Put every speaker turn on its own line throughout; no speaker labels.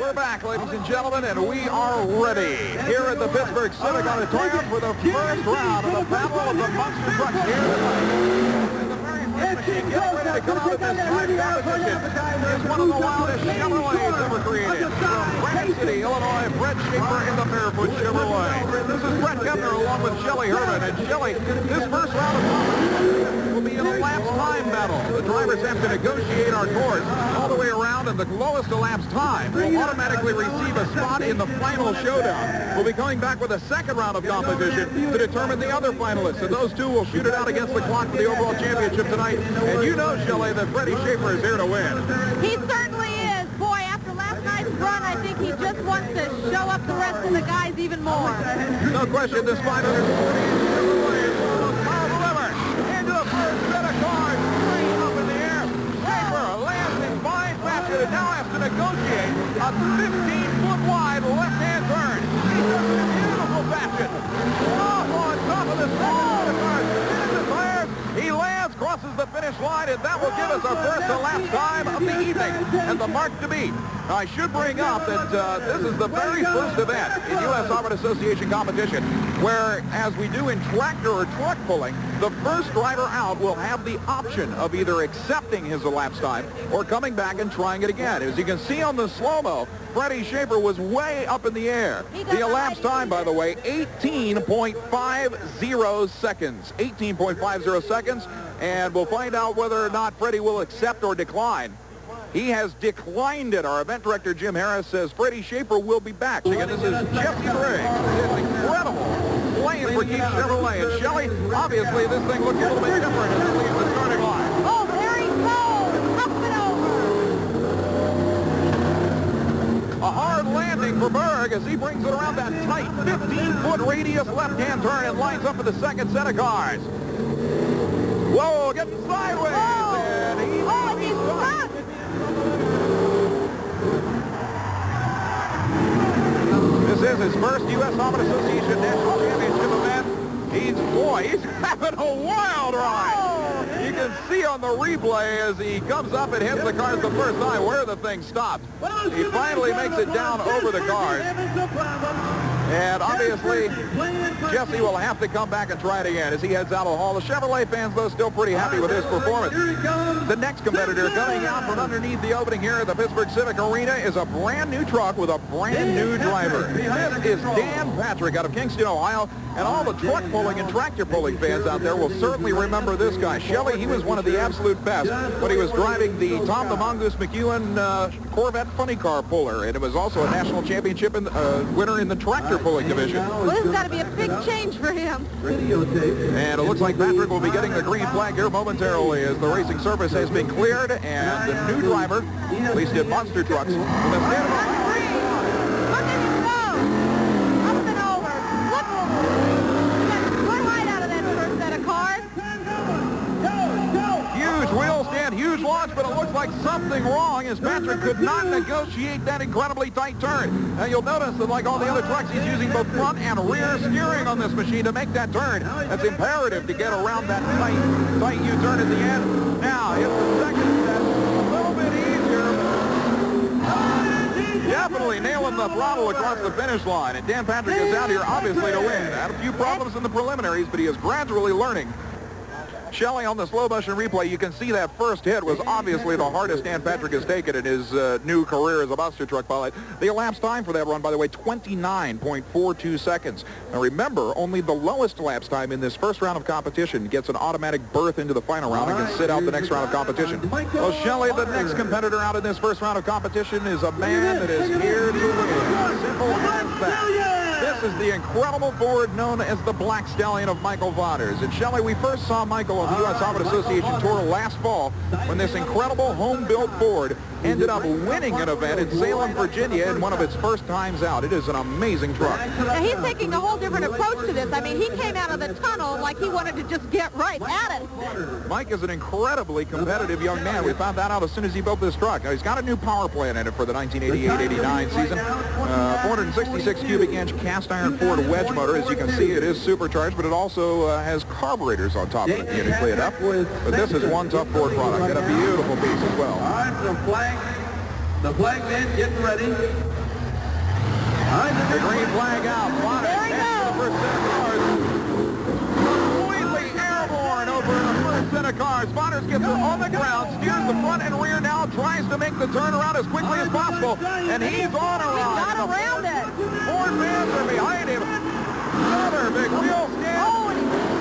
We're back, ladies and gentlemen, and we are ready here at the Pittsburgh Civic Auditorium for the first round of the Battle of the Monster Trucks here tonight. And the very first machine getting ready to come out of this live competition is one of the wildest Chevrolets ever created. From Granite City, Illinois, Bret in the Barefoot Chevrolet. This is Bret Kepner along with Shelley Herman. And Shelley, this first round of competition will be an elapsed time battle. The drivers have to negotiate our course all the way around, and the lowest elapsed time will automatically receive a spot in the final showdown. We'll be coming back with a second round of competition to determine the other finalists, and those two will shoot it out against the clock for the overall championship tonight. And you know, Shelley, that Freddie Schaefer is here to win.
He certainly is. Boy, after last night's run, I think he just wants to show up the rest of the guys even more.
No question, this 540 Chevrolet is one of the most powerful ever. Into the first set of cars, straight up in the air. Schaefer lands in fine fashion and now has to negotiate a 15-foot wide left-hand turn. He does it in beautiful fashion. Off on top of the second set of cars. Into the tires. He lands, crosses the finish line, and that will give us our first elapsed time of the evening and the mark to beat. Now, I should bring up that this is the very first event in U.S. Auburn Association competition where, as we do in tractor or truck pulling, the first driver out will have the option of either accepting his elapsed time or coming back and trying it again. As you can see on the slow-mo, Freddie Schaefer was way up in the air. The elapsed time, by the way, 18.50 seconds. 18.50 seconds, and we'll find out whether or not Freddie will accept or decline. He has declined it. Our event director, Jim Harris, says Freddie Schaefer will be back. Again, this is Jesse Briggs. It's incredible. Playin For Keeps Chevrolet. And Shelley, obviously, this thing looks a little bit different as it leaves the starting line.
Oh, there he goes. Up and over.
A hard landing for Berg as he brings it around that tight 15-foot radius left-hand turn and lines up for the second set of cars. Whoa, getting sideways.
Whoa.
And he's
stuck.
This is his first U.S. Auburn Association National Championship event. He's having a wild ride. You can see on the replay as he comes up and hits the cars the first time where the thing stopped. He finally makes it down over the cars. And obviously, Jesse will have to come back and try it again as he heads out of the hall. The Chevrolet fans, though, still pretty happy with his performance. The next competitor coming out from underneath the opening here at the Pittsburgh Civic Arena is a brand new truck with a brand new driver. This is Dan Patrick out of Kingston, Ohio. And all the truck pulling and tractor pulling fans out there will certainly remember this guy. Shelley, he was one of the absolute best when he was driving the Tom the Mongoose McEwen Corvette funny car puller. And it was also a national championship winner in the tractor pulling division.
Well, this has got to be a big change for him.
And it looks like Patrick will be getting the green flag here momentarily as the racing surface has been cleared and the new driver, at least in monster trucks, will have huge launch, but it looks like something wrong as Patrick could not negotiate that incredibly tight turn. Now you'll notice that like all the other trucks, he's using both front and rear steering on this machine to make that turn. That's imperative to get around that tight U-turn at the end. Now, if the second set, a little bit easier. Definitely nailing the throttle across the finish line. And Dan Patrick is out here obviously to win. Had a few problems in the preliminaries, but he is gradually learning. Shelley, on the slow motion replay, you can see that first hit was obviously the hardest Dan Patrick has taken in his new career as a monster truck pilot. The elapsed time for that run, by the way, 29.42 seconds. Now remember, only the lowest elapsed time in this first round of competition gets an automatic berth into the final round and can sit out the next round of competition. Well, Shelley, the next competitor out in this first round of competition is a man that is here to win. Simple as that. This is the incredible Ford known as the Black Stallion of Michael Vaughters. And Shelley, we first saw Michael on the U.S. Auburn Association Tour last fall when this incredible home-built Ford ended up winning an event in Salem, Virginia in one of its first times out. It is an amazing truck.
Now, he's taking a whole different approach to this. I mean, he came out of the tunnel like he wanted to just get right at it.
Mike is an incredibly competitive young man. We found that out as soon as he built this truck. Now, he's got a new power plant in it for the 1988-89 season. 466 cubic inch cast iron Ford wedge motor. As you can see, it is supercharged, but it also has carburetors on top of it, uniquely enough. But this is one tough Ford product and a beautiful piece as well.
The flag man getting ready.
The green flag out.
There he goes.
First set of cars. Completely airborne over the first set of cars. Spotters gets her on the ground, steers the front and rear now, tries to make the turnaround as quickly as possible, and he's on a ride.
He got around it.
Ford fans are behind him. Another big wheel stand.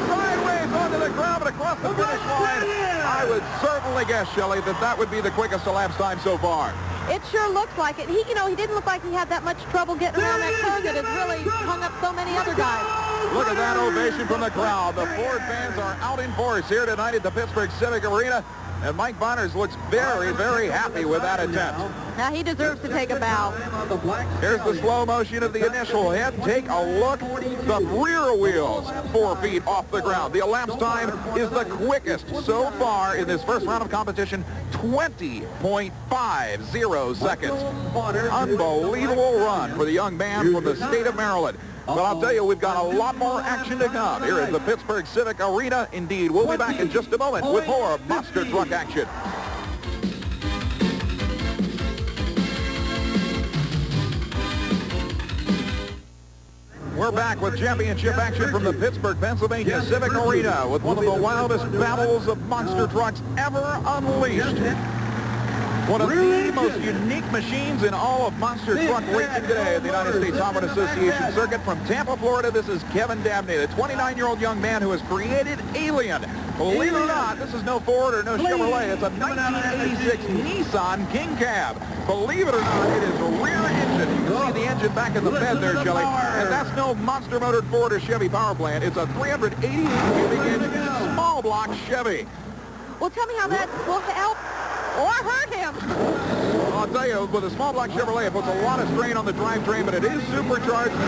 Sideways onto the ground and across the finish line. I would certainly guess, Shelley, that would be the quickest elapsed time so far.
It sure looks like it. He didn't look like he had that much trouble getting around that curve that has really hung up so many other guys.
Look at that ovation from the crowd. The Ford fans are out in force here tonight at the Pittsburgh Civic Arena, and Mike Bonners looks very, very happy with that attempt.
Now he deserves to take a bow.
Here's the slow motion of the initial hit. Take a look. The rear wheels 4 feet off the ground. The elapsed time is the quickest so far in this first round of competition, 20.50 seconds. Unbelievable run for the young man from the state of Maryland. But I'll tell you, we've got a lot more action to come here at the Pittsburgh Civic Arena. Indeed, we'll be back in just a moment with more monster truck action. We're back with championship action from the Pittsburgh, Pennsylvania Civic Arena with one of the wildest battles of monster trucks ever unleashed. One of the most unique machines in all of monster truck racing today at the United States Harmon Association Circuit. From Tampa, Florida, this is Kevin Dabney, the 29-year-old young man who has created Alien. Believe it or not, this is no Ford or no Chevrolet. It's a 1986 Nissan King Cab. Believe it or not, it is a rear engine. You can see the engine back in the bed there, Shelley. And that's no monster-motored Ford or Chevy power plant. It's a 388 cubic inch small block Chevy.
Well, tell me how that will help or hurt him.
I'll tell you, with a small block Chevrolet, it puts a lot of strain on the drivetrain, but it is supercharged. He's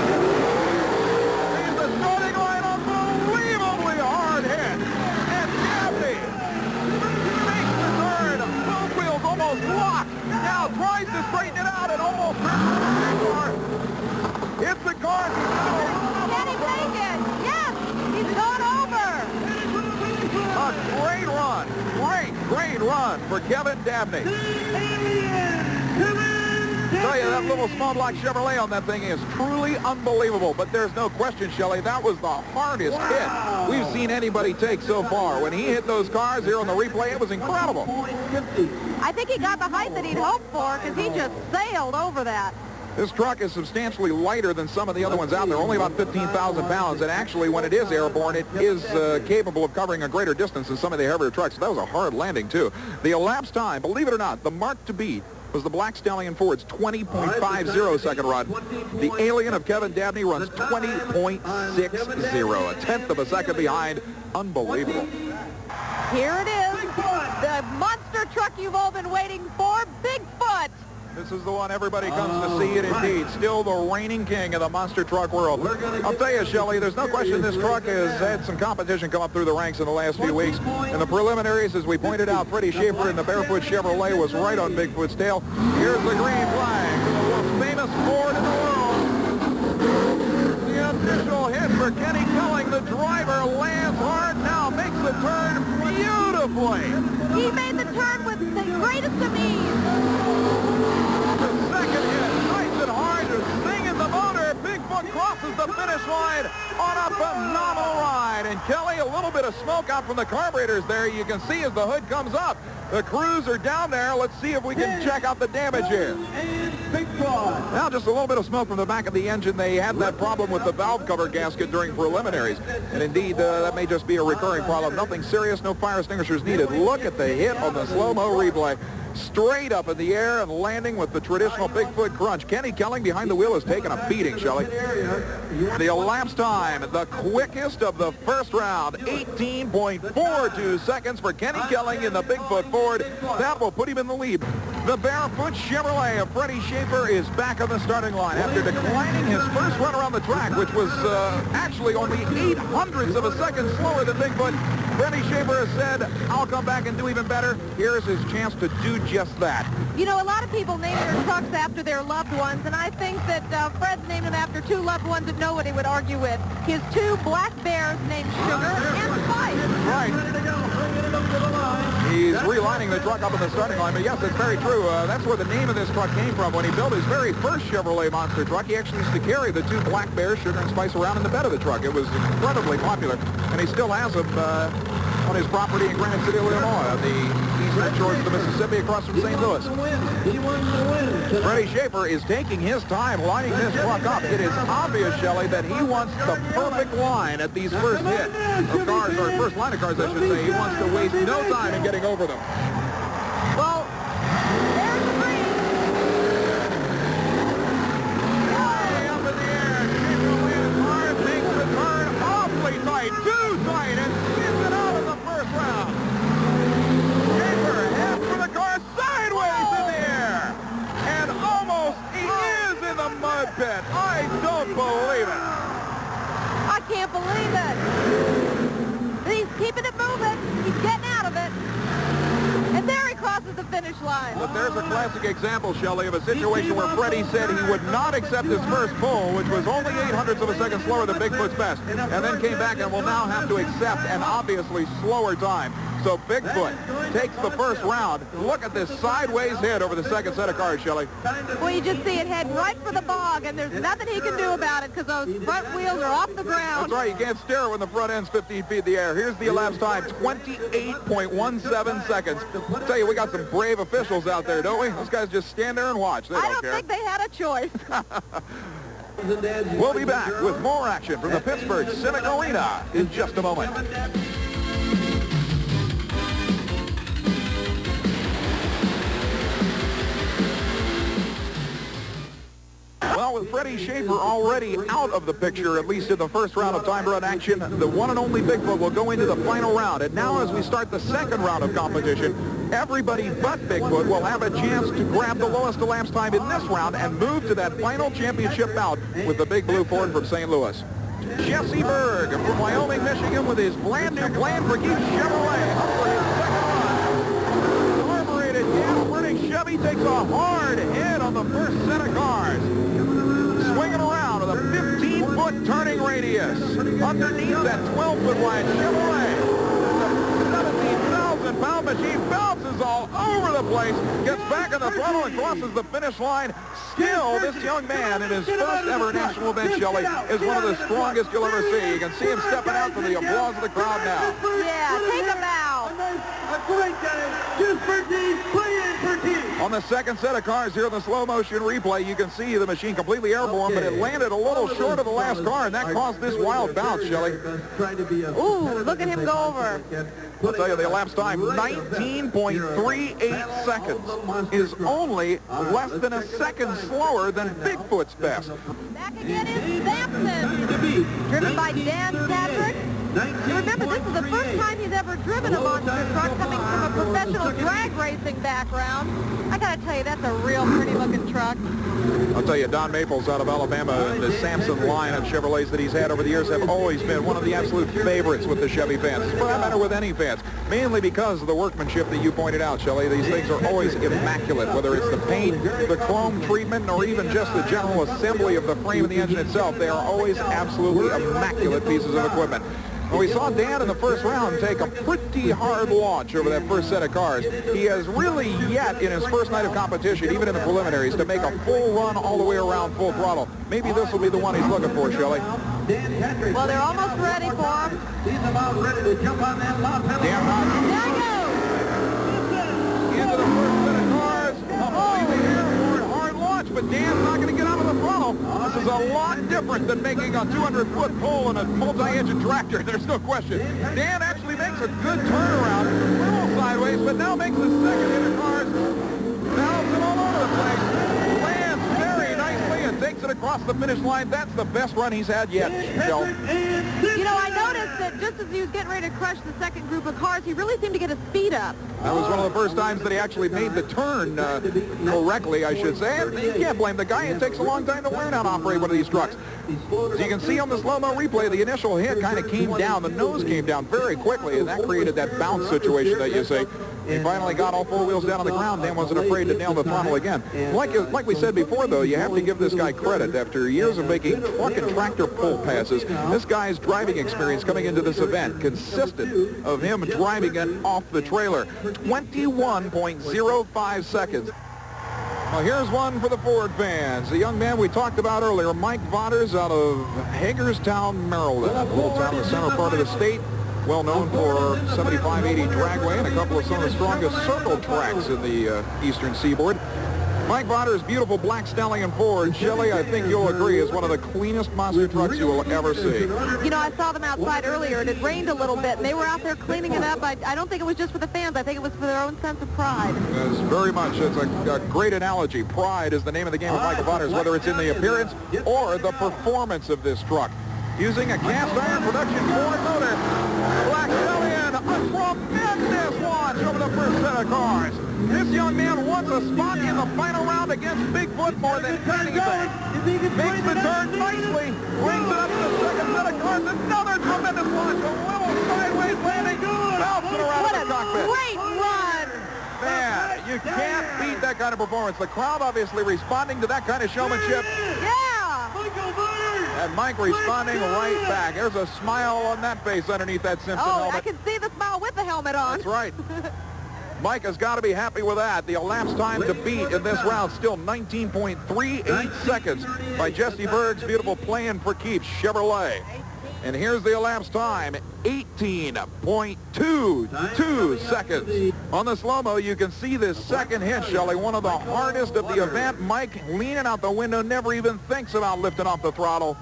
the starting line, unbelievably hard hit. And Dabney makes the turn. Both wheels almost lock. Now tries to straighten it out and almost hits the car.
Can he make it? Yes, he's gone over.
A great run. Great run for Kevin Dabney. Tell you, that little small block Chevrolet on that thing is truly unbelievable. But there's no question, Shelley, that was the hardest hit we've seen anybody take so far. When he hit those cars here on the replay, it was incredible.
I think he got the height that he'd hoped for because he just sailed over that.
This truck is substantially lighter than some of the other ones out there, only about 15,000 pounds. And actually, when it is airborne, it is capable of covering a greater distance than some of the heavier trucks. So that was a hard landing, too. The elapsed time, believe it or not, the mark to beat was the Black Stallion Ford's 20.50 second run. The Alien of Kevin Dabney runs 20.60, a tenth of a second behind. Unbelievable.
Here it is, the monster truck you've all been waiting for, Bigfoot.
This is the one everybody comes to see, it indeed. Still the reigning king of the monster truck world. I'll tell you, Shelley, there's no question this truck has had some competition come up through the ranks in the last few weeks. In the preliminaries, as we pointed out, Freddie Schaefer in the Barefoot Chevrolet was right on Bigfoot's tail. Here's the green flag for the most famous Ford in the world. The official hit for Kenny Kelling. The driver lands hard now, makes the turn beautifully.
He made the turn with the greatest of ease.
Second hit, nice and hard, to sing in the motor. Bigfoot crosses the finish line on a phenomenal ride. And Kelly, a little bit of smoke out from the carburetors there. You can see as the hood comes up. The crews are down there. Let's see if we can check out the damage here. Now just a little bit of smoke from the back of the engine. They had that problem with the valve cover gasket during preliminaries. And indeed, that may just be a recurring problem. Nothing serious, no fire extinguishers needed. Look at the hit on the slow-mo replay. Straight up in the air and landing with the traditional Bigfoot crunch. Kenny Kelling behind the wheel has taken a beating, Shelley. The elapsed time, the quickest of the first round, 18.42 seconds for Kenny Kelling in the Bigfoot Ford. That will put him in the lead. The Barefoot Chevrolet of Freddie Schaefer is back on the starting line after declining his first run around the track, which was actually only 0.08 of a second slower than Bigfoot. Freddie Schaefer has said, I'll come back and do even better. Here's his chance to do just that.
You know, a lot of people name their trucks after their loved ones, and I think that Fred's named them after two loved ones that nobody would argue with. His two black bears named Sugar and Spice.
Right. He's relining the truck up in the starting line, but yes, it's very true. true. That's where the name of this truck came from. When he built his very first Chevrolet monster truck, he actually used to carry the 2 Black Bears, Sugar and Spice, around in the bed of the truck. It was incredibly popular, and he still has them on his property in Granite City, Illinois, on the eastern shores of the Mississippi, across from St. Louis.
He wants to win.
Freddie Schaefer is taking his time lining this truck up. It is obvious, Shelley, that he wants the perfect line at these first hit of cars, or first line of cars, I should say. He wants to waste no time in getting over them.
Well, there's the green.
Way up in the air. Schaefer lands hard, makes the turn awfully tight, too tight, and gets it out of the first round. Schaefer heads for the car sideways in the air. And almost he is in the mud pit. I don't believe it.
I can't believe it. He's keeping it moving. He's getting out of it. And there he crosses the finish line.
But there's a classic example, Shelley, of a situation where Freddie said he would not accept his first pull, which was only 0.08 of a second slower than Bigfoot's best, and then came back and will now have to accept an obviously slower time. So Bigfoot takes the first round. Look at this sideways hit over the second set of cars, Shelley.
Well, you just see it head right for the bog, and there's nothing he can do about it because those front wheels are off the ground.
That's right. You can't steer when the front end's 15 feet in the air. Here's the elapsed time, 28.17 seconds. I tell you, we got some brave officials out there, don't we? Those guys just stand there and watch. They
I
don't
don't
care.
think they had a choice.
We'll be back with more action from the Pittsburgh Civic Arena in just a moment. Well, with Freddie Schaefer already out of the picture, at least in the first round of time run action, the one and only Bigfoot will go into the final round. And now as we start the second round of competition, everybody but Bigfoot will have a chance to grab the lowest elapsed time in this round and move to that final championship bout with the big blue Ford from St. Louis. Jesse Berg from Wyoming, Michigan, with his brand new Playin For Keeps Chevrolet up for his second run. Carbureted gas-burning Chevy takes a hard hit on the first set of cars. Swinging around with a 15-foot turning radius. Underneath that 12-foot wide Chevrolet, the 17,000-pound machine bounces all over the place, gets back on the throttle and crosses the finish line. Still, this young man in his first ever national event, Shelley, is one of the strongest you'll ever see. You can see him stepping out for the applause of the crowd now.
Yeah, take him out.
A great game. Just for Keeps, Playin For Keeps.
On the second set of cars here in the slow motion replay, you can see the machine completely airborne, but it landed a little short of the last car, and that caused this wild bounce, Shelley.
Ooh, look at him go over.
I'll tell you, the elapsed time, 19.38 seconds, is only less than a second slower than Bigfoot's best.
Back again is Samson, driven by Dan Patrick. And remember, this is the first time he's ever driven a monster truck, coming from a professional drag racing background. I gotta tell you, that's a real pretty-looking truck.
I'll tell you, Don Maples out of Alabama, the Samson line of Chevrolets that he's had over the years have always been one of the absolute favorites with the Chevy fans. For that matter, with any fans. Mainly because of the workmanship that you pointed out, Shelley. These things are always immaculate, whether it's the paint, the chrome treatment, or even just the general assembly of the frame and the engine itself. They are always absolutely immaculate pieces of equipment. Well, we saw Dan in the first round take a pretty hard launch over that first set of cars. He has really yet, in his first night of competition, even in the preliminaries, to make a full run all the way around full throttle. Maybe this will be the one he's looking for, Shelley.
Well, they're almost ready for him.
He's about ready to jump on that lot pedal.
Dan
There he goes.
into the first set of cars. Completely airborne, hard launch, but Dan's not going to get out of the throttle. This is a lot different than making a 200-foot pull in a multi-engine tractor. There's no question. Dan actually makes a good turnaround, a little sideways, but now makes the second hit of cars. Bouncing all over the place. Lands very nicely and takes it across the finish line. That's the best run he's had yet, Shell.
You know, I noticed that just as he was getting ready to crush the second group of cars, he really seemed to get a speed up.
That was one of the first times that he actually made the turn correctly, I should say. And you can't blame the guy. It takes a long time to learn how to operate one of these trucks. As you can see on the slow-mo replay, the initial hit kind of came down. The nose came down very quickly, and that created that bounce situation that you see. He finally got all four wheels down on the ground. Dan wasn't afraid to nail the throttle again. Like we said before, though, you have to give this guy credit. After years of making truck and tractor pull passes, this guy's driving experience coming into this event consisted of him driving it off the trailer. 21.05 seconds. Well, here's one for the Ford fans. The young man we talked about earlier, Mike Vaughters, out of Hagerstown, Maryland. A little town in the center part of the state. Well known for 75-80 dragway and a couple of some of the strongest circle tracks in the eastern seaboard. Mike Vaughters' beautiful black Stallion Ford, Shelley, I think you'll agree, is one of the cleanest monster trucks you will ever see.
You know, I saw them outside earlier, and it rained a little bit, and they were out there cleaning it up. I don't think it was just for the fans. I think it was for their own sense of pride.
It's very much. It's a great analogy. Pride is the name of the game of Michael Vaughters, whether it's in the appearance or the performance of this truck. Using a cast iron production Ford motor, Black Stallion, a tremendous launch over the first set of cars. This young man wants a spot in the final round against Bigfoot more than anything. Makes the turn nicely, brings it up to the second set of cars. Another tremendous launch, a little sideways landing, bouncing around
What
the cockpit.
a great run!
Man, you can't beat that kind of performance. The crowd obviously responding to that kind of showmanship.
Yeah!
And Mike responding right back. There's a smile on that face underneath that Simpson helmet.
I can see the smile with the helmet on.
That's right. Mike has got to be happy with that. The elapsed time to beat in this round still 19.38 seconds by Jesse Berg's beautiful Playin For Keeps Chevrolet. And here's the elapsed time, 18.22 seconds. On the slow-mo, you can see this second hit, Shelley, one of the hardest of the event. Mike leaning out the window, never even thinks about lifting off the throttle.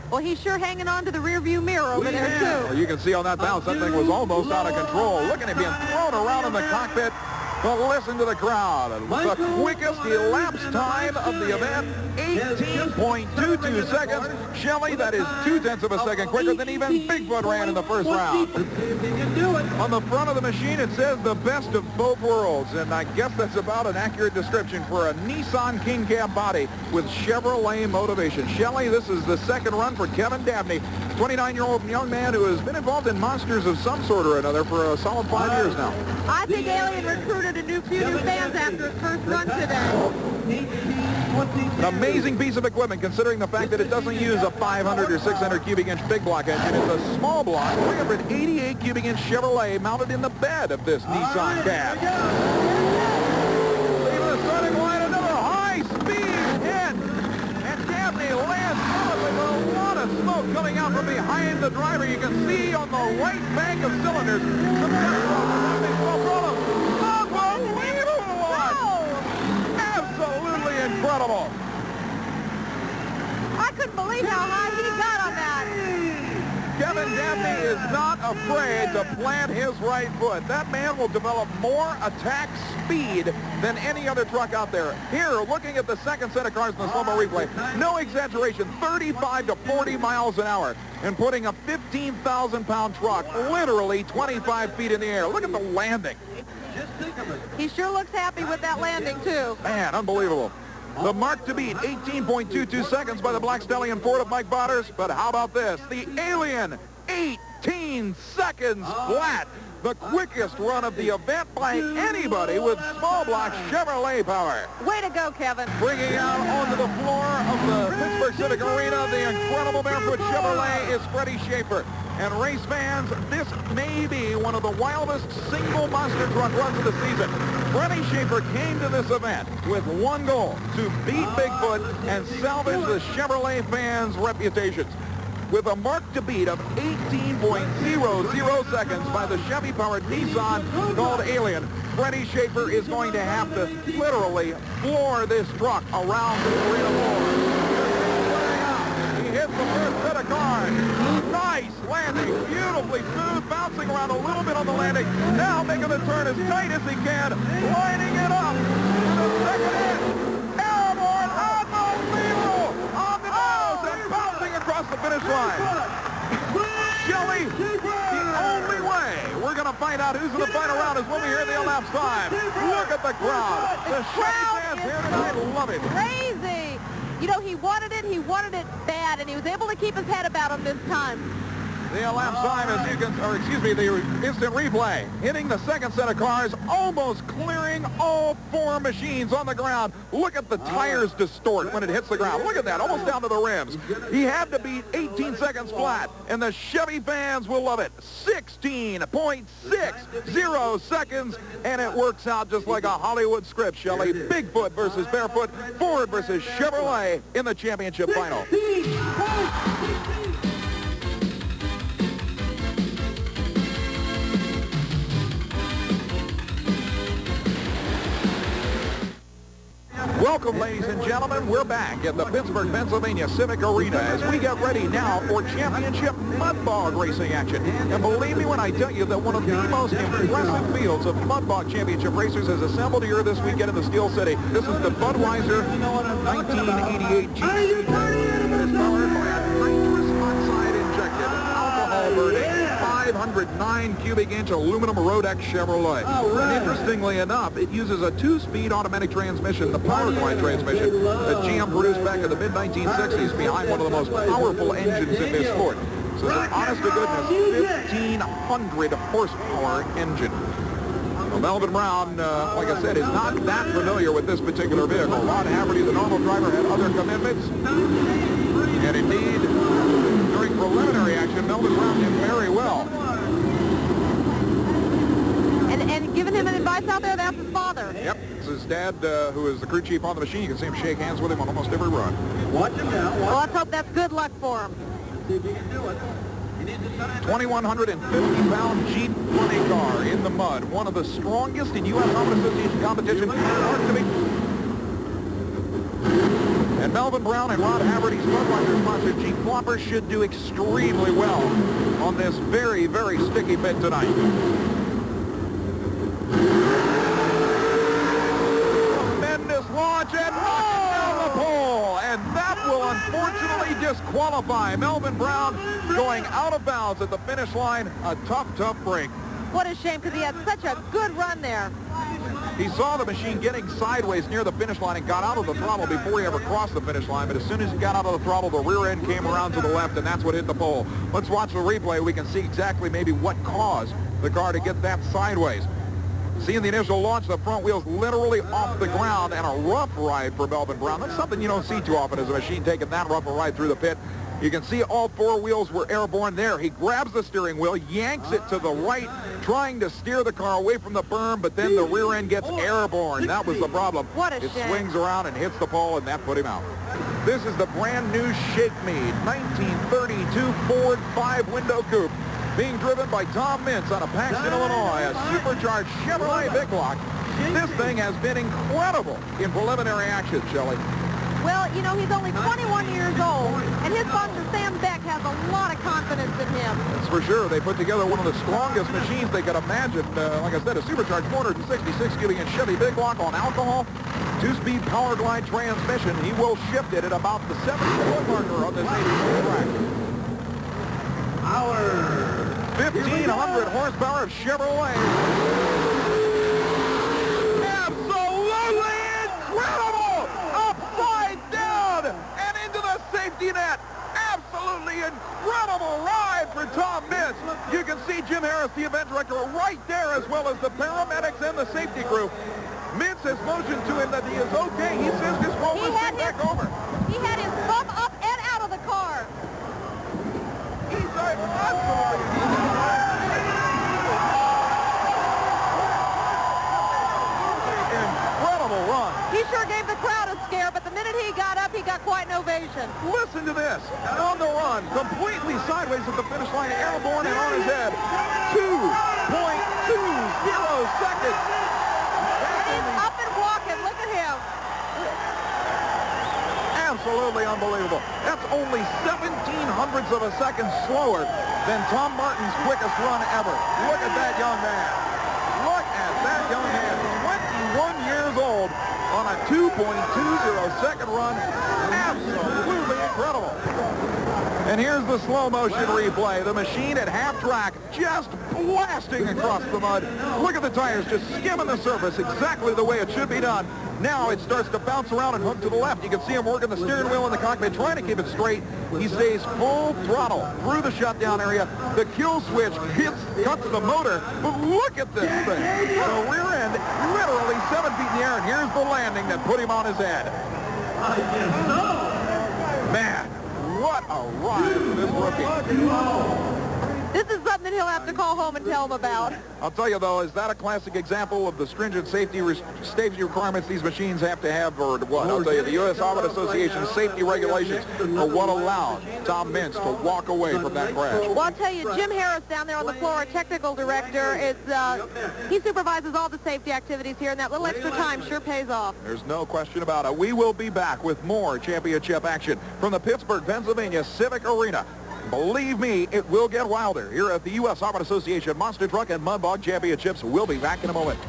Well, he's sure hanging on to the rearview mirror over there, too.
Well, you can see on that bounce, that thing was almost out of control. Look at him being thrown around in the cockpit. But listen to the crowd. The quickest elapsed time of the event, 18.22 seconds. Shelley, that is 0.2 of a second quicker than even Bigfoot ran in the first round. On the front of the machine, it says the best of both worlds. And I guess that's about an accurate description for a Nissan King Cab body with Chevrolet motivation. Shelley, this is the second run for Kevin Dabney, 29-year-old young man who has been involved in monsters of some sort or another for a solid 5 years now.
I think Alien recruited a few new fans after his first run today.
An amazing piece of equipment considering the fact that it doesn't use a 500 or 600 cubic inch big block engine. It's a small block, 388 cubic inch Chevrolet mounted in the bed of this Nissan cab. Leaving the starting line, another high-speed hit. And Dabney lands solidly with a lot of smoke coming out from behind the driver. You can see on the right bank of cylinders the absolutely incredible.
I couldn't believe how high he got on that.
Kevin Dabney is not afraid to plant his right foot. That man will develop more attack speed than any other truck out there. Here, looking at the second set of cars in the slow-mo replay, no exaggeration, 35 to 40 miles an hour, and putting a 15,000-pound truck literally 25 feet in the air. Look at the landing.
He sure looks happy with that landing, too.
Man, unbelievable. The mark to beat, 18.22 seconds by the Black Stallion Ford of Mike Vaughters. But how about this? The Alien, 18 seconds flat. The quickest run of the event by anybody with small block Chevrolet power.
Way to go, Kevin.
Bringing out onto the floor of the Pittsburgh Civic Arena, the incredible barefoot Chevrolet is Freddie Schaefer. And race fans, this may be one of the wildest single monster truck runs of the season. Freddie Schaefer came to this event with one goal, to beat Bigfoot and salvage the Chevrolet fans' reputations. With a mark to beat of 18.00 seconds by the Chevy-powered Nissan called Alien, Freddie Schaefer is going to have to literally floor this truck around the arena floor. He hits the first set of cars. Nice landing, beautifully smooth, bouncing around a little bit on the landing. Now making the turn as tight as he can, lining it up. The second hit, airborne, unbelievable, on the nose and bouncing across the finish line. Shelley, the only way we're going to find out who's in the final round is when we hear the elapsed time. Look at the crowd. The Chevy fans here tonight love it.
Crazy. You know, he wanted it bad, and he was able to keep his head about him this time.
The elapsed time, as you can, or excuse me, the instant replay, hitting the second set of cars, almost clearing all four machines on the ground. Look at the tires distort when it hits the ground. Look at that, almost down to the rims. He had to beat 18 seconds flat, and the Chevy fans will love it. 16.60 seconds, and it works out just like a Hollywood script, Shelley. Bigfoot versus Barefoot, Ford versus Chevrolet in the championship final. Welcome, ladies and gentlemen. We're back at the Pittsburgh, Pennsylvania Civic Arena as we get ready now for championship mud bog racing action. And believe me when I tell you that one of the most impressive fields of mud bog championship racers is assembled here this weekend in the Steel City. This is the Budweiser 1988 GT. It's powered by a nitrous oxide injected, alcohol burning, 509 cubic inch aluminum Rodex Chevrolet. And interestingly enough, it uses a 2-speed automatic transmission, the power glide transmission that GM produced back in the mid-1960s behind one of the most powerful engines in this sport. So it's an honest-to-goodness 1,500 horsepower engine. Well, Melvin Brown, like I said, is not that familiar with this particular vehicle. Ron Haverty, the normal driver, had other commitments. And indeed, during preliminary action, Melvin Brown did very well.
And giving him an advice out there, that's his father.
Yep, it's his dad, who is the crew chief on the machine. You can see him shake hands with him on almost every run.
Watch him now.
Well, let's hope that's good luck for him.
See if he can do it.
2,150-pound Jeep running car in the mud. One of the strongest in U.S. Helmet Association competition. Hard to beat. And Melvin Brown and Rod Haverty's Budweiser-sponsored Jeep Flopper should do extremely well on this very, very sticky pit tonight. Tremendous launch and down the pole. And that will unfortunately disqualify Melvin Brown going out of bounds at the finish line. A tough, tough break.
What a shame, because he had such a good run there.
He saw the machine getting sideways near the finish line and got out of the throttle before he ever crossed the finish line. But as soon as he got out of the throttle, the rear end came around to the left, and that's what hit the pole. Let's watch the replay. We can see exactly maybe what caused the car to get that sideways. Seeing the initial launch, the front wheels literally off the ground, and a rough ride for Melvin Brown. That's something you don't see too often, as a machine taking that rough a ride through the pit. You can see all four wheels were airborne there. He grabs the steering wheel, yanks it to the right, trying to steer the car away from the berm, but then the rear end gets airborne. That was the problem.
What a
It
shame.
swings around and hits the pole, and that put him out. This is the brand new Shake Me 1932 Ford 5-window coupe, being driven by Tom Meents out of Paxton, Illinois, a supercharged Chevrolet Big Block. This thing has been incredible in preliminary action, Shelley.
Well, you know, he's only 21 years old, and his sponsor, Sam Beck, has a lot of confidence in him.
That's for sure. They put together one of the strongest machines they could imagine. Like I said, a supercharged 466 cubic inch Chevy Big Block on alcohol, 2-speed power glide transmission. He will shift it at about the 70-foot marker on this 80-foot track. 1,500 horsepower of Chevrolet. Absolutely incredible! Upside down and into the safety net. Absolutely incredible ride for Tom Meents. You can see Jim Harris, the event director, right there, as well as the paramedics and the safety crew. Meents has motioned to him that he is okay. He says just roll this thing back over.
He had his thumb up and out of the car.
He's absolutely incredible run.
He sure gave the crowd a scare, but the minute he got up, he got quite an ovation.
Listen to this. On the run, completely sideways at the finish line, airborne and on his head. 2.20 seconds.
And he's up and walking. Look at him.
Absolutely unbelievable. That's only 17/100ths of a second slower than Tom Martin's quickest run ever. Look at that young man. Look at that young man. 21 years old on a 2.20 second run. Absolutely incredible. And here's the slow motion replay. The machine at half track just blasting across the mud. Look at the tires just skimming the surface exactly the way it should be done. Now it starts to bounce around and hook to the left. You can see him working the steering wheel in the cockpit, trying to keep it straight. He stays full throttle through the shutdown area. The kill switch cuts the motor. But look at this thing. The rear end literally 7 feet in the air, and here's the landing that put him on his head. Man, what a ride for this rookie.
This is something he'll have to call home and tell him about.
I'll tell you, though, is that a classic example of the stringent safety requirements these machines have to have, or what? I'll tell you, the U.S. Auto Association safety regulations are what allowed Tom Meents to walk away from that crash.
Well, I'll tell you, Jim Harris down there on the floor, our technical director, he supervises all the safety activities here, and that little extra time sure pays off.
There's no question about it. We will be back with more championship action from the Pittsburgh, Pennsylvania Civic Arena. Believe me, it will get wilder here at the U.S. Auto Association Monster Truck and Mud Bog Championships. We'll be back in a moment.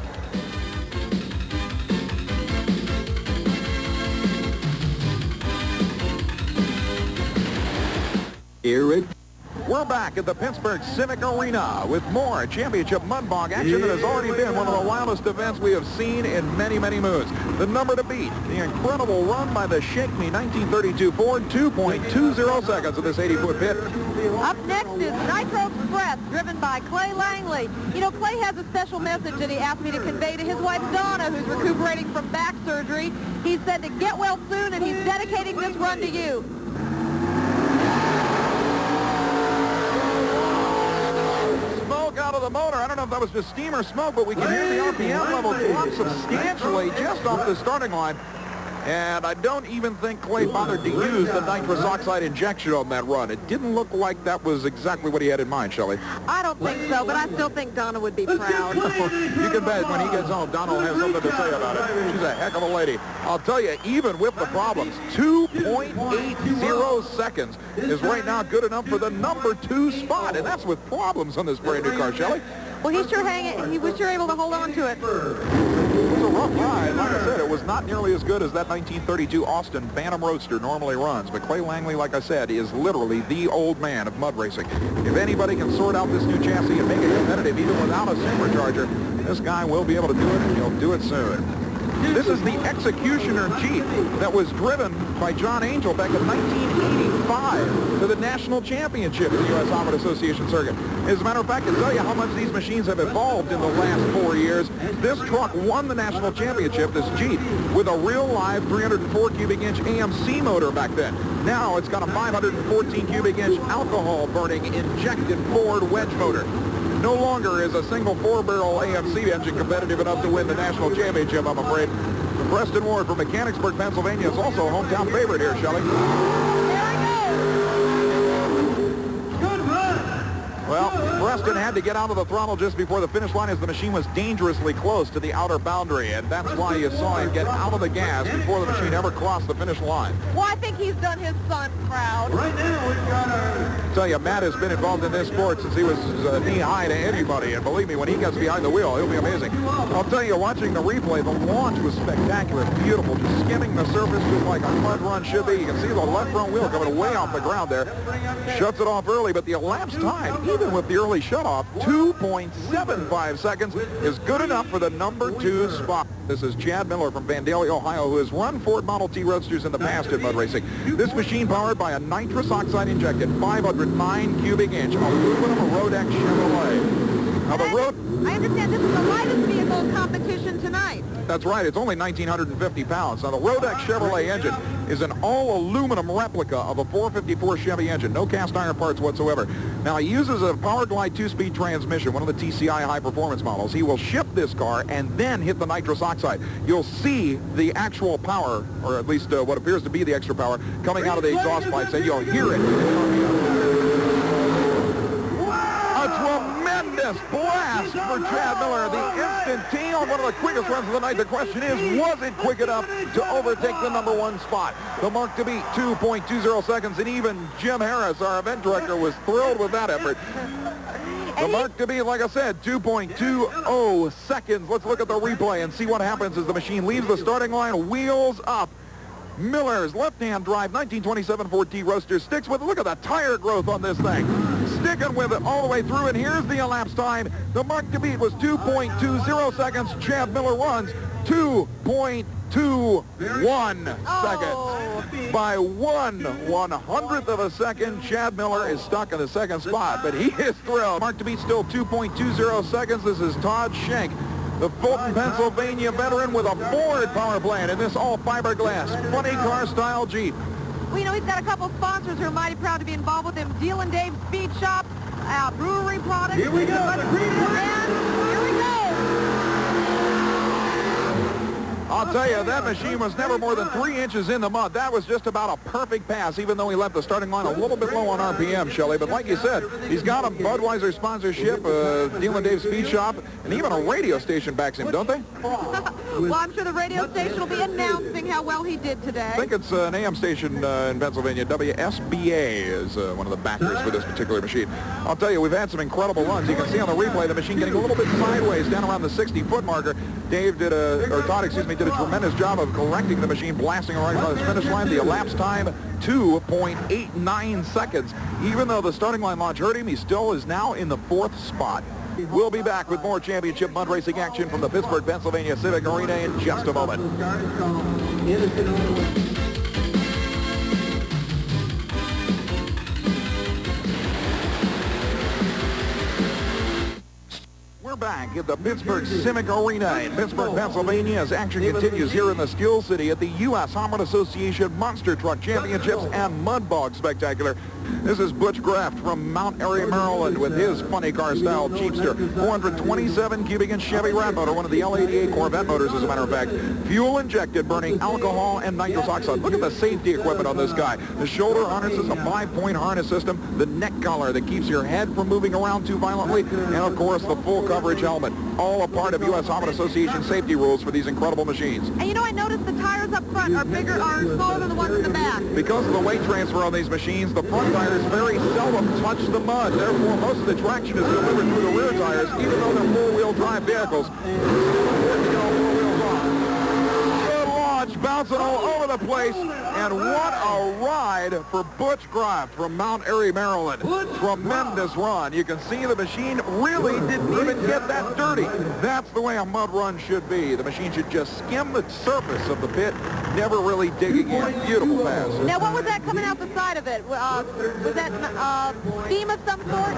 We're back at the Pittsburgh Civic Arena with more championship mud bog action that has already been one of the wildest events we have seen in many, many moons. The number to beat, the incredible run by the Shake Me 1932 Ford, 2.20 seconds of this 80-foot pit.
Up next is Nitro Express, driven by Clay Langley. You know, Clay has a special message that he asked me to convey to his wife, Donna, who's recuperating from back surgery. He said to get well soon, and he's dedicating this run to you.
Out of the motor. I don't know if that was just steam or smoke, but we can hear the RPM level drop substantially just off the starting line. And I don't even think Clay bothered to use the nitrous oxide injection on that run. It didn't look like that was exactly what he had in mind, Shelley.
I don't think so, but I still think Donna would be proud.
You can bet when he gets home, Donna will have something to say about it. She's a heck of a lady. I'll tell you, even with the problems, 2.80 seconds is right now good enough for the number 2 spot, and that's with problems on this brand new car, Shelley.
Well, he was sure able to hold on to it.
It was a rough ride. Like I said, it was not nearly as good as that 1932 Austin Bantam Roadster normally runs. But Clay Langley, like I said, is literally the old man of mud racing. If anybody can sort out this new chassis and make it competitive even without a supercharger, this guy will be able to do it, and he'll do it soon. This is the Executioner Jeep that was driven by John Angel back in 1985 to the national championship in the U.S. Auto Association circuit. As a matter of fact, to tell you how much these machines have evolved in the last 4 years, this truck won the national championship, this Jeep, with a real live 304 cubic inch AMC motor back then. Now it's got a 514 cubic inch alcohol burning injected Ford wedge motor. No longer is a single 4-barrel AMC engine competitive enough to win the national championship, I'm afraid. The Preston Ward from Mechanicsburg, Pennsylvania is also a hometown favorite here, Shelley. Well, Preston had to get out of the throttle just before the finish line as the machine was dangerously close to the outer boundary, and that's why you saw him get out of the gas before the machine ever crossed the finish line.
Well, I think he's done his son proud.
Right now, we've got our...
I tell you, Matt has been involved in this sport since he was knee-high to anybody, and believe me, when he gets behind the wheel, he'll be amazing. I'll tell you, watching the replay, the launch was spectacular, beautiful, just skimming the surface just like a mud run should be. You can see the left front wheel coming way off the ground there. Shuts it off early, but the elapsed time, even with the early shutoff, 2.75 seconds is good enough for the number 2 spot. This is Chad Miller from Vandalia, Ohio, who has run Ford Model T Roadsters in the past in mud racing. This machine powered by a nitrous oxide injected 509 cubic inch aluminum Rodex Chevrolet. Now the
I understand this is the lightest vehicle competition tonight.
That's right. It's only 1,950 pounds. Now, the Rodex Chevrolet engine is an all-aluminum replica of a 454 Chevy engine. No cast iron parts whatsoever. Now, he uses a Power Glide 2-speed transmission, one of the TCI high-performance models. He will ship this car and then hit the nitrous oxide. You'll see the actual power, or at least what appears to be the extra power, coming out of the exhaust pipes, and you'll hear it. A tremendous blast for Chad Miller. The instant T on one of the quickest runs of the night. The question is, was it quick enough to overtake the number 1 spot? The mark to beat, 2.20 seconds, and even Jim Harris, our event director, was thrilled with that effort. The mark to beat, like I said, 2.20 seconds. Let's look at the replay and see what happens as the machine leaves the starting line, wheels up. Miller's left-hand drive 1927 Ford T Roadster sticks with it. Look at the tire growth on this thing. Sticking with it all the way through, and here's the elapsed time. The mark to beat was 2.20 seconds. Chad Miller runs 2.21 seconds. By 1/100th of a second, Chad Miller is stuck in the second spot, but he is thrilled. Mark to beat still 2.20 seconds. This is Todd Schenk, the Fulton, Pennsylvania veteran with a Ford power plant in this all fiberglass funny car style Jeep.
Well, you know, he's got a couple sponsors who are mighty proud to be involved with him. Deal and Dave Speed Shop, brewery products.
Here we go.
And here we go.
I'll tell you, that machine was never more than 3 inches in the mud. That was just about a perfect pass, even though he left the starting line a little bit low on RPM, Shelley. But like you said, he's got a Budweiser sponsorship, Deal and Dave Speed Shop, and even a radio station backs him, don't they?
Well, I'm sure the radio station will be announcing how well he did today.
I think it's an AM station in Pennsylvania. WSBA is one of the backers for this particular machine. I'll tell you, we've had some incredible runs. You can see on the replay the machine getting a little bit sideways down around the 60-foot marker. Todd did a tremendous job of correcting the machine, blasting right on his finish line. The elapsed time, 2.89 seconds. Even though the starting line launch hurt him, he still is now in the 4th spot. We'll be back with more championship mud racing action from the Pittsburgh, Pennsylvania Civic Arena in just a moment. We're back at the Pittsburgh Civic Arena in Pittsburgh, Pennsylvania, as action continues here in the Skill City at the U.S. Harman Association Monster Truck Championships and Mud Bog Spectacular. This is Butch Graft from Mount Airy, Maryland, with his funny car style Jeepster. 427 cubic inch Chevy Rat motor, one of the L88 Corvette motors, as a matter of fact. Fuel injected, burning alcohol and nitrous oxide. Look at the safety equipment on this guy. The shoulder harness is a 5-point harness system. The neck collar that keeps your head from moving around too violently. And of course, the full coverage helmet. All a part of U.S. Harman Association safety rules for these incredible machines.
And you know, I noticed the tires up front are smaller than the ones in the back.
Because of the weight transfer on these machines, the front tires very seldom touch the mud. Therefore, most of the traction is delivered through the rear tires, even though they're four-wheel drive vehicles. Good launch, bouncing all over the place, and what a ride for Butch Graft from Mount Airy, Maryland. Tremendous run. You can see the machine really didn't even get that dirty. That's the way a mud run should be. The machine should just skim the surface of the pit, never really digging in. Beautiful pass.
Now, what was that coming out the side of it? Was that steam of some sort?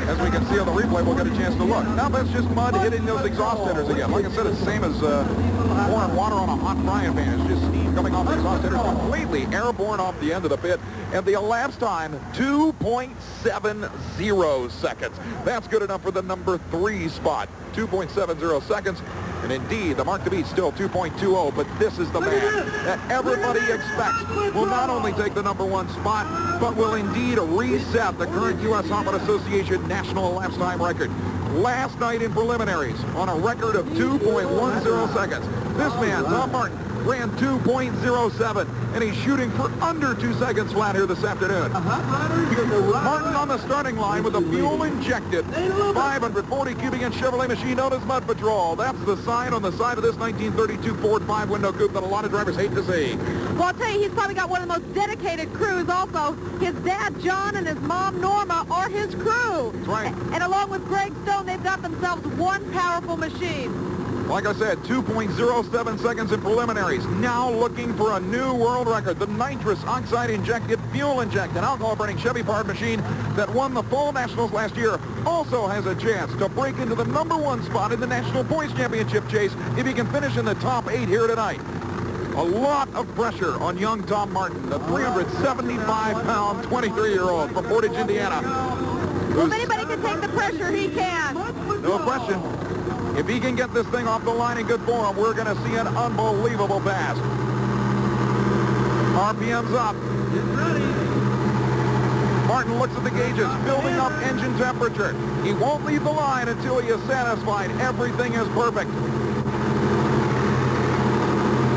As we can see on the replay, we'll get a chance to look. Now that's just mud hitting those exhaust headers again. Like I said, it's the same as pouring water on a hot frying pan. It's just steam coming off the exhaust headers, completely airborne off the end of the pit. And the elapsed time, 2.70 seconds. That's good enough for the number 3 spot. 2.70 seconds. And indeed, the mark to beat still 2.20, but this is the man that everybody expects will not only take the number 1 spot, but will indeed reset the current U.S. Harman Association national elapsed time record. Last night in preliminaries on a record of 2.10 seconds. This man, Tom Martin, ran 2.07, and he's shooting for under 2 seconds flat here this afternoon. Martin on the starting line with a fuel-injected 540 cubic inch Chevrolet machine known as Mud Patrol. That's the sign on the side of this 1932 Ford 5-window coupe that a lot of drivers hate to see.
Well, I'll tell you, he's probably got one of the most dedicated crews also. His dad, John, and his mom, Norma, are his crew.
That's right.
And along with Greg Stone, they've got themselves one powerful machine.
Like I said, 2.07 seconds in preliminaries. Now looking for a new world record. The nitrous oxide injected, fuel injected, alcohol burning Chevy powered machine that won the fall nationals last year also has a chance to break into the number 1 spot in the national points championship chase if he can finish in the top 8 here tonight. A lot of pressure on young Tom Martin, the 375-pound 23-year-old from Portage, Indiana.
Well, if anybody can take the pressure, he can.
No question. If he can get this thing off the line in good form, we're going to see an unbelievable pass. RPM's up. Martin looks at the gauges, building up engine temperature. He won't leave the line until he is satisfied everything is perfect.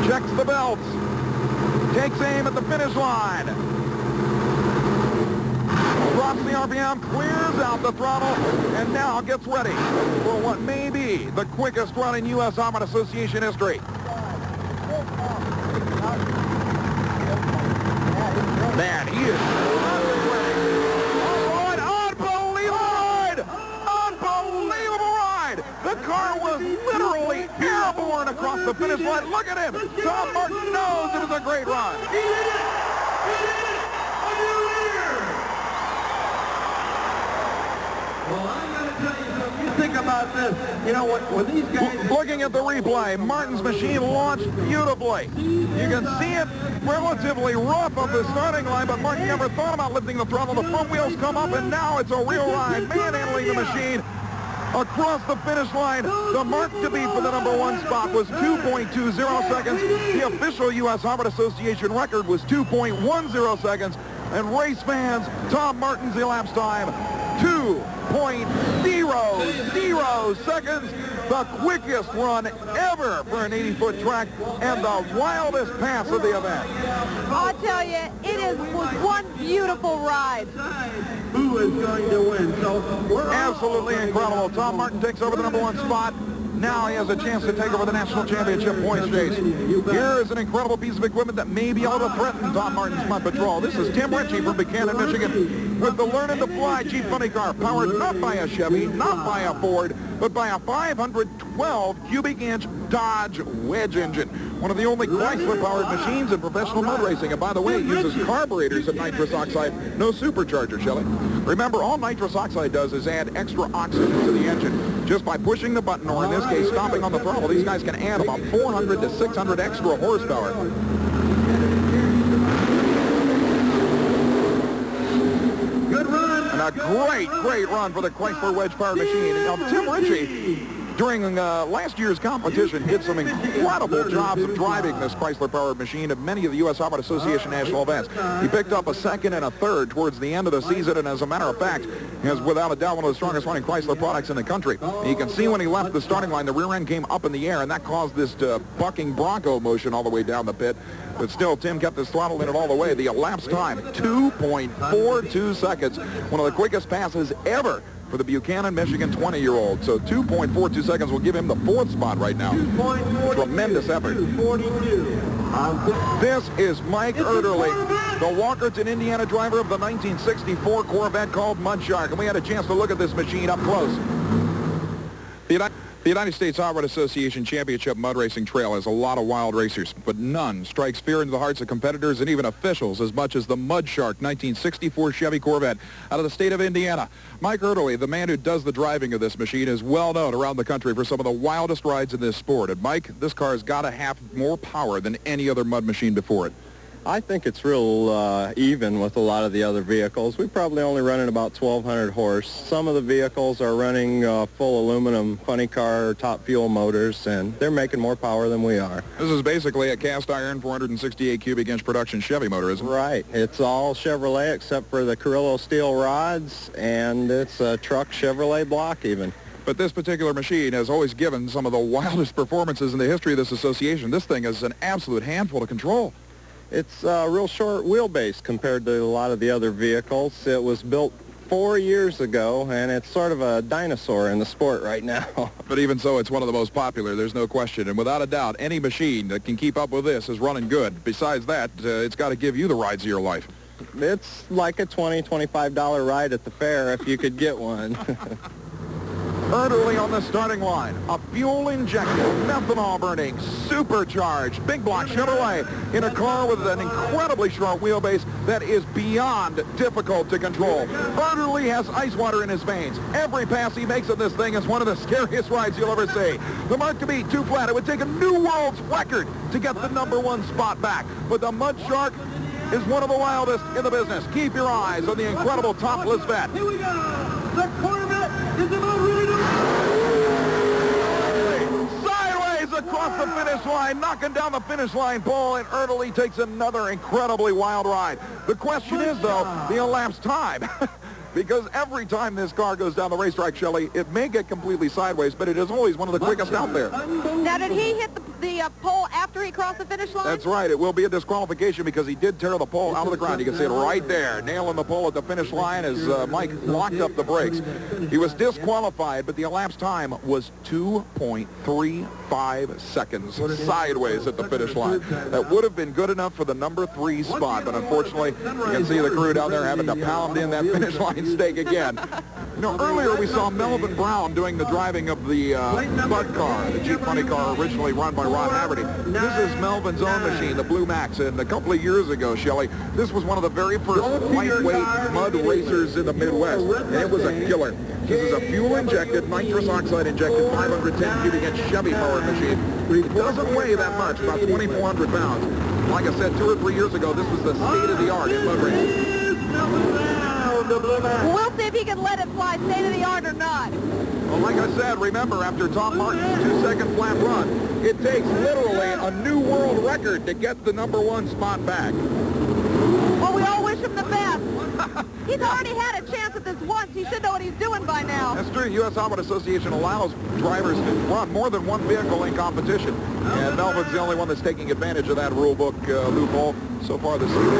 Checks the belts. Takes aim at the finish line. Drops the RPM, clears out the throttle, and now gets ready for what may be the quickest run in U.S. Harman Association history. is unbelievable ride! Unbelievable ride! The car was literally airborne across the finish line. Look at him! Tom Martin knows it was a great run.
He did it! He did it! A new leader! Well, I'm going to tell you something. You think about this. You know what? When these guys...
Looking at the replay, Martin's machine launched beautifully. You can see it relatively rough up the starting line, but Martin never thought about lifting the throttle. The front wheels come up, and now it's a real ride. Manhandling the machine across the finish line. The mark to beat for the #1 spot was 2.20 seconds. The official U.S. Auto Association record was 2.10 seconds. And race fans, Tom Martin's elapsed time, 2.00 seconds. The quickest run ever for an 80-foot track and the wildest pass of the event.
I'll tell you, was one beautiful ride.
Who is going to win? So we're
absolutely incredible. Tom Martin takes over the #1 spot. Now he has a chance to take over the national championship points chase. Here is an incredible piece of equipment that may be able to threaten Tom Martin's Mud Patrol. This is Tim Ritchie from Buchanan, Michigan, with the Learn to Fly Jeep Funny Car, powered not by a Chevy, not by a Ford, but by a 512 cubic inch Dodge Wedge engine. One of the only Chrysler-powered machines in professional mud racing. And by the way, it uses carburetors and nitrous oxide, no supercharger, Shelley. Remember, all nitrous oxide does is add extra oxygen to the engine. Just by pushing the button, or in this case, stomping on the throttle, these guys can add about 400 to 600 extra horsepower.
good run.
And a great run for the Chrysler Wedge-powered machine. And now, Tim Ritchie, during last year's competition, did some incredible jobs of driving this Chrysler-powered machine at many of the U.S. Auto Association national events. He picked up a second and a third towards the end of the season, and as a matter of fact, is without a doubt one of the strongest running Chrysler products in the country. And you can see when he left the starting line, the rear end came up in the air, and that caused this bucking Bronco motion all the way down the pit. But still, Tim kept his throttle in it all the way. The elapsed time, 2.42 seconds. One of the quickest passes ever for the Buchanan, Michigan 20-year-old. So 2.42 seconds will give him the fourth spot right now. Tremendous effort. This is Mike Erderly, the Walkerton, Indiana driver of the 1964 Corvette called Mud Shark. And we had a chance to look at this machine up close. The United States Auto Association Championship Mud Racing Trail has a lot of wild racers, but none strikes fear into the hearts of competitors and even officials as much as the Mud Shark 1964 Chevy Corvette out of the state of Indiana. Mike Erderly, the man who does the driving of this machine, is well known around the country for some of the wildest rides in this sport. And Mike, this car has got to have more power than any other mud machine before it.
I think it's real even with a lot of the other vehicles. We probably only running about 1,200 horse. Some of the vehicles are running full aluminum funny car top fuel motors, and they're making more power than we are.
This is basically a cast iron 468 cubic inch production Chevy motor, isn't it?
Right. It's all Chevrolet except for the Carrillo steel rods, and it's a truck Chevrolet block even.
But this particular machine has always given some of the wildest performances in the history of this association. This thing is an absolute handful to control.
It's a real short wheelbase compared to a lot of the other vehicles. It was built 4 years ago, and it's sort of a dinosaur in the sport right now.
But even so, it's one of the most popular, there's no question. And without a doubt, any machine that can keep up with this is running good. Besides that, it's got to give you the rides of your life.
It's like a $20, $25 ride at the fair if you could get one.
Erderly on the starting line, a fuel-injected, methanol-burning, supercharged, big block Chevrolet in a car with an incredibly short wheelbase that is beyond difficult to control. Erderly has ice water in his veins. Every pass he makes of this thing is one of the scariest rides you'll ever see. The mark to beat, too flat. It would take a new world's record to get the #1 spot back. But the Mud Shark is one of the wildest in the business. Keep your eyes on the incredible topless vet.
Here we go. The Corvette is about ready to...
Sideways across the finish line, knocking down the finish line pole, and Erderly takes another incredibly wild ride. The question is, though, the elapsed time. Because every time this car goes down the racetrack, Shelley, it may get completely sideways, but it is always one of the quickest out there.
Now, did he hit the the pole after he crossed the finish line?
That's right. It will be a disqualification because he did tear the pole out of the ground. You can see it right there, nailing the pole at the finish line as Mike locked up the brakes. He was disqualified, but the elapsed time was 2.35 seconds sideways at the finish line. That would have been good enough for the number 3 spot, but unfortunately, you can see the crew down there having to pound in that finish line stake again. You know, earlier we saw Melvin Brown doing the driving of the Bud car, the Jeep Funny car originally run by Ron Haverty. This is Melvin's own machine, the Blue Max, and a couple of years ago, Shelley, this was one of the very first lightweight mud racers in the Midwest, and it was a killer. This is a fuel-injected, nitrous oxide-injected 510 cubic inch Chevy-powered machine. It doesn't weigh that much, about 2,400 pounds. Like I said, 2 or 3 years ago, this was the state-of-the-art in mud racing.
We'll see if he can let it fly state-of-the-art or not.
Well, like I said, remember, after Tom Martin's 2-second flat run, it takes literally a new world record to get the number 1 spot back.
Well, we all wish him the best. He's already had a chance at this once. He should know what he's doing by now.
That's true. U.S. Auto Association allows drivers to run more than 1 vehicle in competition. And Melvin's the only one that's taking advantage of that rule book loophole so far this season.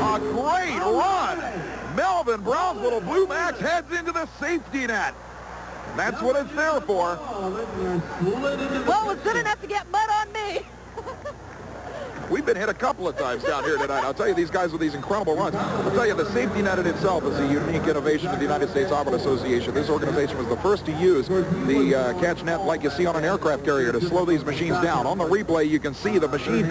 A great run! Melvin Brown's little Blue Max heads into the safety net. That's what it's there for.
Well, it was good enough to get mud on me.
We've been hit a couple of times down here tonight. I'll tell you, these guys with these incredible runs. I'll tell you, the safety net in itself is a unique innovation of the United States Auto Association. This organization was the first to use the catch net like you see on an aircraft carrier to slow these machines down. On the replay, you can see the machine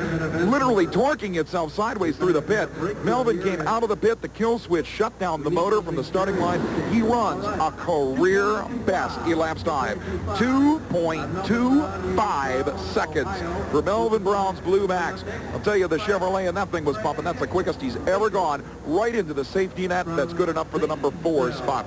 literally torquing itself sideways through the pit. Melvin came out of the pit. The kill switch shut down the motor from the starting line. He runs a career best elapsed time, 2.25 seconds for Melvin Brown's Blue Max. I'll tell you, the Chevrolet and that thing was pumping. That's the quickest he's ever gone, right into the safety net. That's good enough for the number 4 spot.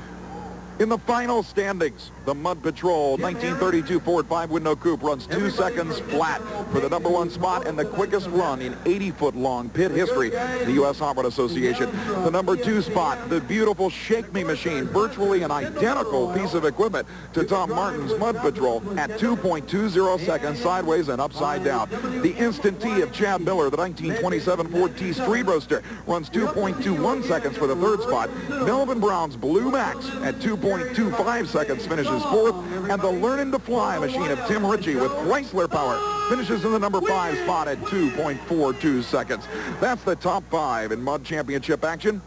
In the final standings, the Mud Patrol 1932 Ford 5-window coupe runs 2 seconds flat for the number 1 spot and the quickest run in 80-foot-long pit history, the U.S. Auto Association. The number 2 spot, the beautiful Shake Me machine, virtually an identical piece of equipment to Tom Martin's Mud Patrol at 2.20 seconds sideways and upside down. The Instant T of Chad Miller, the 1927 Ford T Street Roadster, runs 2.21 seconds for the 3rd spot. Melvin Brown's Blue Max at 2.25 seconds finishes 4th, and the Learning to Fly machine of Tim Ritchie with Chrysler power finishes in the number 5 spot at 2.42 seconds. That's the top 5 in Mud Championship action.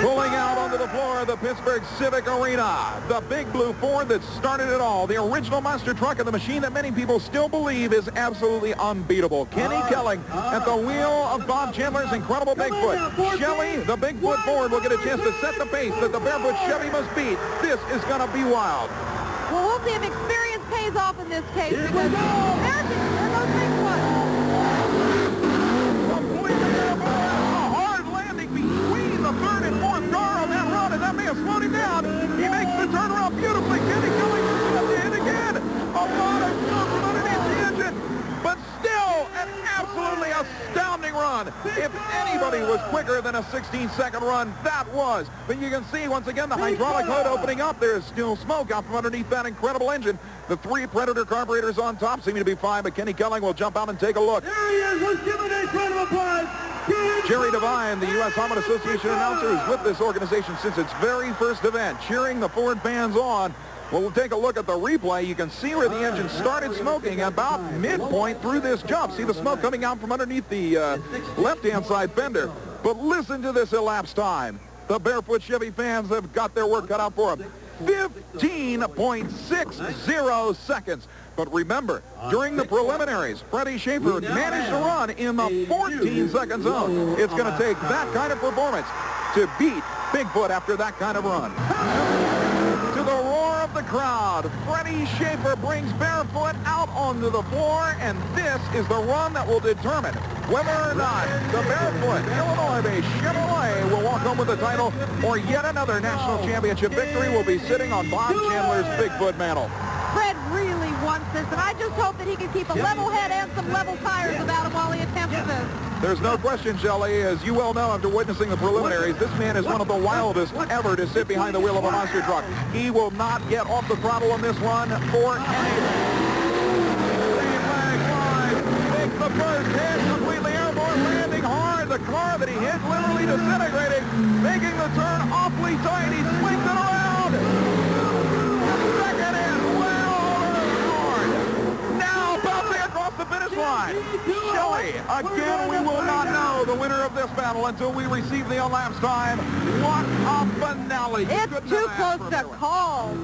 Pulling out onto the floor of the Pittsburgh Civic Arena, the big blue Ford that started it all, the original monster truck and the machine that many people still believe is absolutely unbeatable. Kenny Kelling at the wheel of Bob Chandler's incredible Bigfoot. Shelley, the Bigfoot Ford, will get a chance to set the pace that the barefoot Chevy must beat. This is going to be wild.
Well, we'll see if experience pays off in this case because there goes Bigfoot.
The 3rd and 4th car on that run, and that may have slowed him down. He makes the turnaround beautifully. Kenny Kelly is at the end again. A lot of smoke from underneath the engine, but still an absolutely astounding run. If anybody was quicker than a 16-second run, that was. But you can see, once again, the hydraulic hood opening up. There is still smoke out from underneath that incredible engine. The 3 Predator carburetors on top seem to be fine, but Kenny Kelling will jump out and take a look.
There he is. Let's give him a round of applause.
Jerry Devine, the U.S. Auto Association announcer, is with this organization since its very first event, cheering the Ford fans on. Well, we'll take a look at the replay. You can see where the engine started smoking about midpoint through this jump. See the smoke coming out from underneath the left-hand side fender. But listen to this elapsed time. The Barefoot Chevy fans have got their work cut out for them. 15.60 seconds. But remember, during the preliminaries, Freddie Schaefer managed to run in the 14-second zone. It's going to take that kind of performance to beat Bigfoot after that kind of run. To the roar of the crowd, Freddie Schaefer brings Barefoot out onto the floor, and this is the run that will determine whether or not the Barefoot Illinois-based Chevrolet will walk home with the title, or yet another national championship victory will be sitting on Bob Chandler's Bigfoot mantle.
Fred really wants this, and I just hope that he can keep a level head and some level tires about him while he attempts this.
There's no question, Shelley, as you well know after witnessing the preliminaries, this man is one of the wildest ever to sit behind the wheel of a monster truck. He will not get off the throttle on this run for anything. Green flag flies, makes the first hit, completely airborne, landing hard. The car that he hit literally disintegrating, making the turn awfully tight. He swings it around. Second in, well overboard. Now bouncing across the finish line. Shelley, again, we will not know the winner of this battle until we receive the elapsed time. What a finale.
It's too close to call.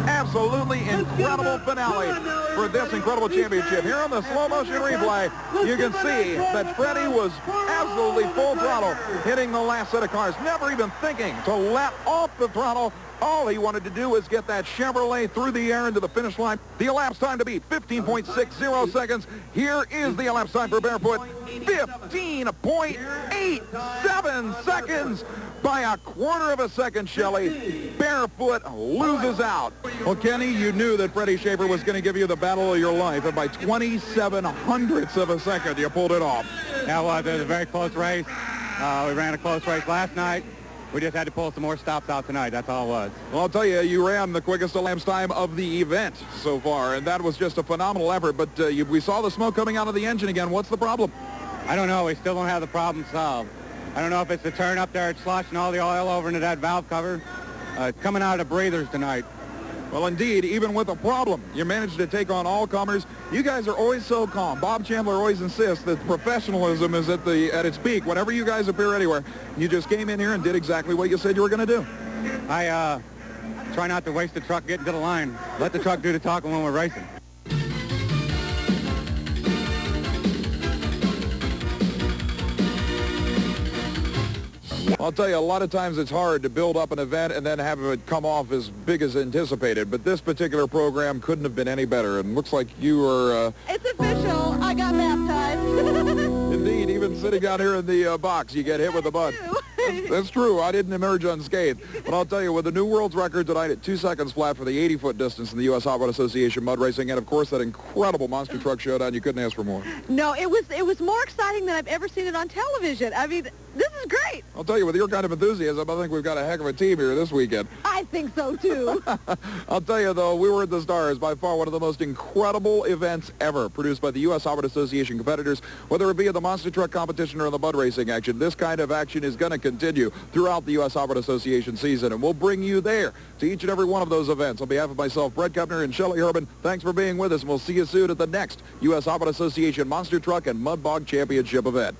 Absolutely incredible finale for this incredible championship. Here on the slow motion replay, you can see that Freddie was absolutely full throttle, hitting the last set of cars, never even thinking to let off the throttle. All he wanted to do was get that Chevrolet through the air into the finish line. The elapsed time to beat, 15.60 seconds. Here is the elapsed time for Barefoot, 15.87 seconds. By a quarter of a second, Shelley, Barefoot loses out. Well, Kenny, you knew that Freddie Schaefer was going to give you the battle of your life, and by 27 hundredths of a second, you pulled it off.
Yeah, well, it was a very close race. We ran a close race last night. We just had to pull some more stops out tonight. That's all it was.
Well, I'll tell you, you ran the quickest elapsed time of the event so far, and that was just a phenomenal effort. But we saw the smoke coming out of the engine again. What's the problem?
I don't know. We still don't have the problem solved. I don't know if it's the turn up there. It's sloshing all the oil over into that valve cover. It's coming out of the breathers tonight.
Well, indeed, even with a problem, you managed to take on all comers. You guys are always so calm. Bob Chandler always insists that professionalism is at its peak whenever you guys appear anywhere. You just came in here and did exactly what you said you were going to do.
I try not to waste the truck getting to the line. Let the truck do the talking when we're racing.
I'll tell you, a lot of times it's hard to build up an event and then have it come off as big as anticipated. But this particular program couldn't have been any better. And looks like you were...
It's official. I got baptized.
Indeed, even sitting out here in the box, you get hit with a bud. That's true. I didn't emerge unscathed. But I'll tell you, with the new world's record tonight at 2 seconds flat for the 80-foot distance in the U.S. Hot Rod Association mud racing, and of course that incredible monster truck showdown, you couldn't ask for more.
No, it was more exciting than I've ever seen it on television. I mean, this is great.
I'll tell you, with your kind of enthusiasm, I think we've got a heck of a team here this weekend.
I think so, too.
I'll tell you, though, we were at the Stars, by far one of the most incredible events ever produced by the U.S. Hot Rod Association competitors, whether it be in the monster truck competition or in the mud racing action. This kind of action is going to continue throughout the U.S. Hot Rod Association season, and we'll bring you there to each and every one of those events. On behalf of myself, Bret Kepner, and Shelley Herman, thanks for being with us, and we'll see you soon at the next U.S. Hot Rod Association Monster Truck and Mud Bog Championship event.